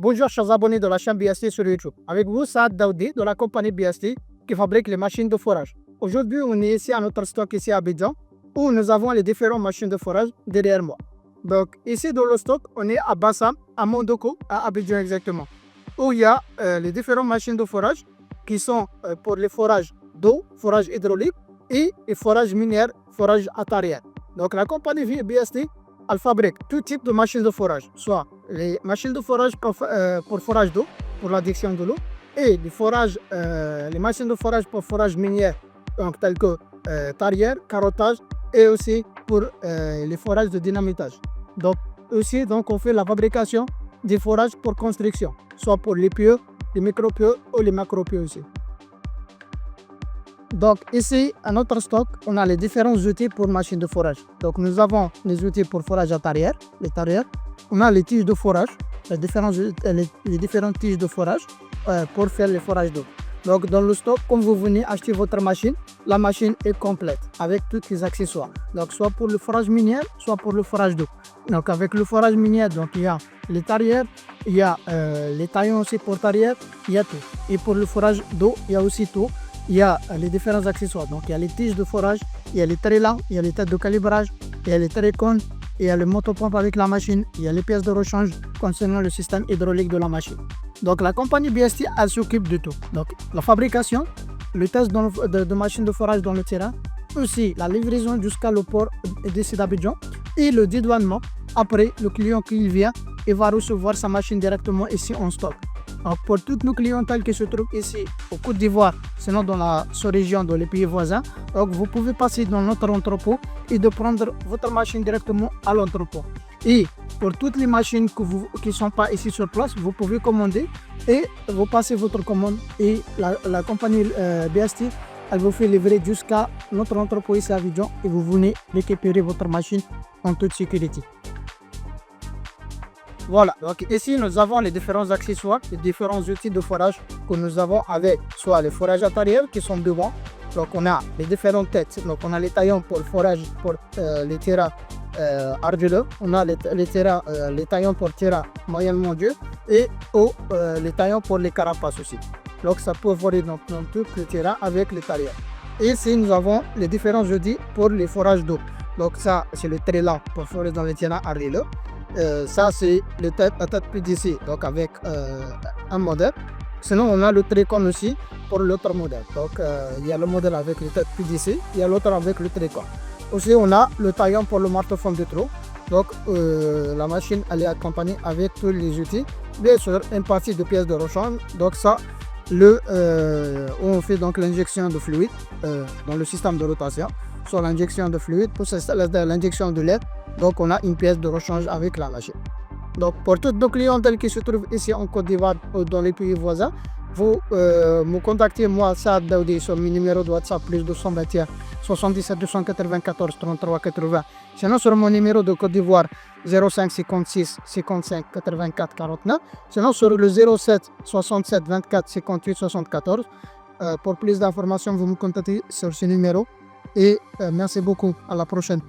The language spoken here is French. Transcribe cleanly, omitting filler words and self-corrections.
Bonjour chers abonnés de la chaîne BST sur YouTube. Avec vous, Saad Daoudi de la compagnie BST qui fabrique les machines de forage. Aujourd'hui, on est ici à notre stock ici à Abidjan où nous avons les différentes machines de forage derrière moi. Donc ici dans le stock, on est à Bassam, à Mondoko, à Abidjan exactement, où il y a les différentes machines de forage qui sont pour les forages d'eau, forage hydraulique et les forages minières, forage attarienne. Donc la compagnie BST, elle fabrique tout type de machines de forage, soit les machines de forage pour forage d'eau, pour l'adduction de l'eau, et les machines de forage pour forage minier, donc telles que tarière, carottage, et aussi pour les forages de dynamitage. Donc aussi, on fait la fabrication des forages pour construction, soit pour les pieux, les micro-pieux ou les macro-pieux aussi. Donc ici, à notre stock, on a les différents outils pour machines de forage. Donc nous avons les outils pour forage à tarière, les tarières. On a les tiges de forage, les différentes tiges de forage pour faire les forages d'eau. Donc dans le stock, quand vous venez acheter votre machine, la machine est complète avec tous les accessoires. Donc soit pour le forage minier, soit pour le forage d'eau. Donc avec le forage minier, donc il y a les tarières, il y a les taillons aussi pour tarière, il y a tout. Et pour le forage d'eau, il y a aussi tout. Il y a les différents accessoires. Donc il y a les tiges de forage, il y a les trélans, il y a les têtes de calibrage, il y a les télécones, il y a le motopompe avec la machine, il y a les pièces de rechange concernant le système hydraulique de la machine. Donc la compagnie BST, elle s'occupe de tout. Donc la fabrication, le test de machines de forage dans le terrain, aussi la livraison jusqu'à le port d'ici d'Abidjan et le dédouanement. Après, le client qui vient, il va recevoir sa machine directement ici en stock. Donc pour toutes nos clientèles qui se trouvent ici au Côte d'Ivoire, sinon dans la sous-région, dans les pays voisins, donc vous pouvez passer dans notre entrepôt et de prendre votre machine directement à l'entrepôt. Et pour toutes les machines qui ne sont pas ici sur place, vous pouvez commander et vous passez votre commande et la compagnie BST, elle vous fait livrer jusqu'à notre entrepôt ici à Abidjan et vous venez récupérer votre machine en toute sécurité. Voilà, donc ici nous avons les différents accessoires, les différents outils de forage que nous avons avec soit les forages intérieurs qui sont devant, donc on a les différentes têtes, donc on a les taillons pour le forage pour les terrains argileux, on a les taillons pour terrain moyennement dur et les taillons pour les carapaces aussi. Donc ça peut voler dans tout le terrain avec les tailleurs. Et ici nous avons les différents outils pour les forages d'eau. Donc ça c'est le trélan pour forer dans les terrains argileux. Ça c'est la tête PDC, donc avec un modèle. Sinon on a le Trécon aussi pour l'autre modèle. Donc il y a le modèle avec les têtes PDC, il y a l'autre avec le Trécon. Aussi on a le taillon pour le marteau fond de trou. Donc la machine elle est accompagnée avec tous les outils. Bien sûr une partie de pièces de rechange. Donc ça on fait donc l'injection de fluide dans le système de rotation. Sur l'injection de fluide, pour l'injection de l'air, donc on a une pièce de rechange avec la machine. Donc pour toutes nos clientèles qui se trouvent ici en Côte d'Ivoire ou dans les pays voisins, vous me contactez moi Saad Daoudi sur mon numéro de WhatsApp plus 221 77 294 33 80. Sinon sur mon numéro de Côte d'Ivoire 05 56 55 84 49. Sinon sur le 07 67 24 58 74. Pour plus d'informations, vous me contactez sur ce numéro. Et merci beaucoup, à la prochaine.